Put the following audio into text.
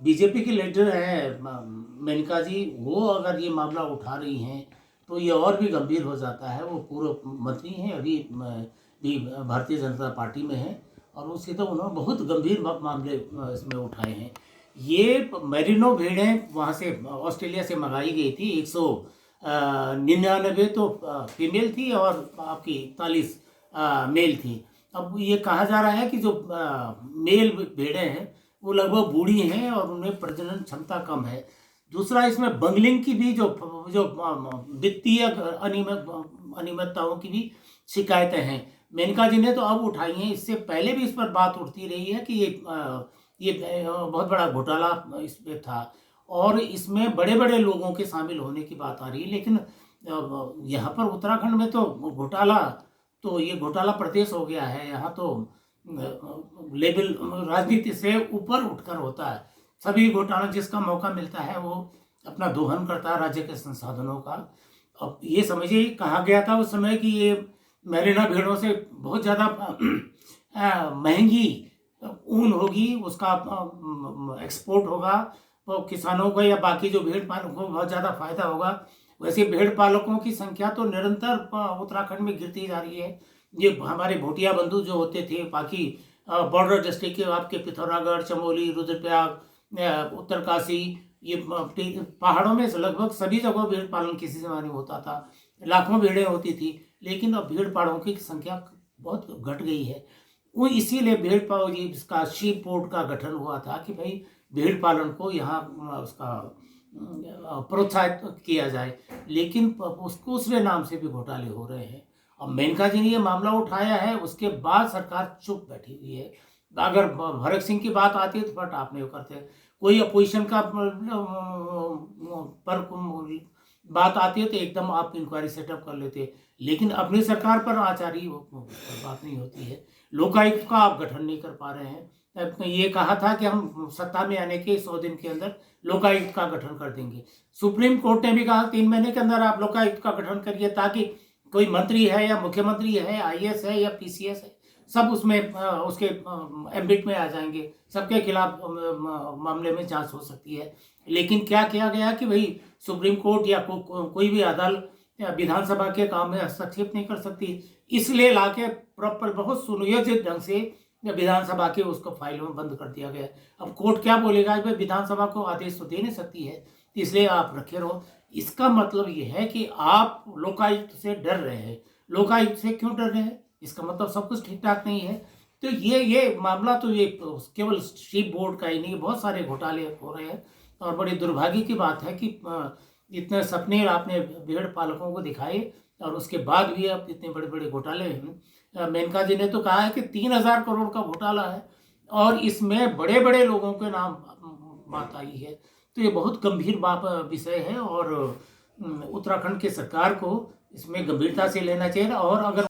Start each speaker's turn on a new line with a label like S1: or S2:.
S1: BJP के leader हैं मेनका जी, वो अगर ये मामला उठा रही हैं तो ये और भी गंभीर हो जाता है। वो पूर्व मंत्री हैं, अभी भी भारतीय जनता पार्टी में हैं, और उसके तो उन्होंने बहुत गंभीर मामले इसमें उठाए हैं। ये मेरिनो भेड़ें वहाँ से ऑस्ट्रेलिया से मंगाई गई थी। 199 तो फीमेल थी और आपकी 41 मेल थी। अब ये कहा जा रहा है कि जो मेल भेड़ें हैं वो लगभग बूढ़ी हैं और उनमें प्रजनन क्षमता कम है। दूसरा, इसमें बंगलिंग की भी जो जो वित्तीय अनियमितताओं की भी शिकायतें हैं। मेनका जी ने तो अब उठाई हैं, इससे पहले भी इस पर बात उठती रही है कि ये बहुत बड़ा घोटाला इसमें था और इसमें बड़े बड़े लोगों के शामिल होने की बात आ रही है। लेकिन यहाँ पर उत्तराखंड में तो घोटाला, तो ये घोटाला प्रदेश हो गया है। यहाँ तो लेवल राजनीति से ऊपर उठकर होता है। सभी घोटाला जिसका मौका मिलता है वो अपना दोहन करता है राज्य के संसाधनों का। अब ये समझिए, कहा गया था उस समय कि ये मैरिना भेड़ों से बहुत ज़्यादा महंगी ऊन होगी, उसका एक्सपोर्ट होगा, तो किसानों को या बाकी जो भेड़ पालकों को बहुत ज़्यादा फायदा होगा। वैसे भेड़ पालकों की संख्या तो निरंतर उत्तराखंड में गिरती जा रही है। ये हमारे भोटिया बंधु जो होते थे, बाकी बॉर्डर डिस्ट्रिक्ट के आपके पिथौरागढ़, चमोली, रुद्रप्रयाग, उत्तरकाशी, ये पहाड़ों में लगभग सभी जगहों भेड़ पालन किसी जमाने में होता था। लाखों भेड़ें होती थी, लेकिन अब भेड़ पाड़ों की संख्या बहुत घट गई है। वो इसीलिए भेड़ पालन इसका शीप बोर्ड का गठन हुआ था कि भाई भेड़ पालन को यहाँ उसका प्रोत्साहित किया जाए। लेकिन उसको दूसरे नाम से भी घोटाले हो रहे हैं। अब मेनका जी ने ये मामला उठाया है, उसके बाद सरकार चुप बैठी हुई है। अगर भरत सिंह की बात आती है तो फट आप नहीं करते, कोई अपोजिशन का पर बात आती है तो एकदम आप इंक्वायरी सेटअप कर लेते। लेकिन अपनी सरकार पर आचारी बात नहीं होती है। लोकायुक्त का आप गठन नहीं कर पा रहे हैं। ये कहा था कि हम सत्ता में आने के 100 दिन के अंदर लोकायुक्त का गठन कर देंगे। सुप्रीम कोर्ट ने भी कहा 3 महीने के अंदर आप लोकायुक्त का गठन करिए, ताकि कोई मंत्री है या मुख्यमंत्री है, आईएएस है या पीसीएस है, सब उसमें उसके एम्बिट में आ जाएंगे, सबके खिलाफ मामले में जांच हो सकती है। लेकिन क्या किया गया कि भाई सुप्रीम कोर्ट या कोई भी अदालत या विधानसभा के काम में हस्तक्षेप नहीं कर सकती, इसलिए लाके प्रॉपर बहुत सुनियोजित ढंग से विधानसभा के उसको फाइल में बंद कर दिया गया। अब कोर्ट क्या बोलेगा, भाई विधानसभा को आदेश तो दे नहीं सकती है, इसलिए आप रखे रहो। इसका मतलब ये है कि आप लोकायुक्त से डर रहे हैं। लोकायुक्त से क्यों डर रहे हैं? इसका मतलब सब कुछ ठीक ठाक नहीं है। तो ये मामला तो ये केवल शीप बोर्ड का ही नहीं, बहुत सारे घोटाले हो रहे हैं। और बड़ी दुर्भाग्य की बात है कि इतने सपने आपने भेड़ पालकों को दिखाए और उसके बाद भी अब इतने बड़े बड़े घोटाले हैं। मेनका जी ने तो कहा है कि 3000 करोड़ का घोटाला है और इसमें बड़े बड़े लोगों के नाम बात आई है। तो ये बहुत गंभीर विषय है और उत्तराखंड की सरकार को इसमें गंभीरता से लेना चाहिए। और अगर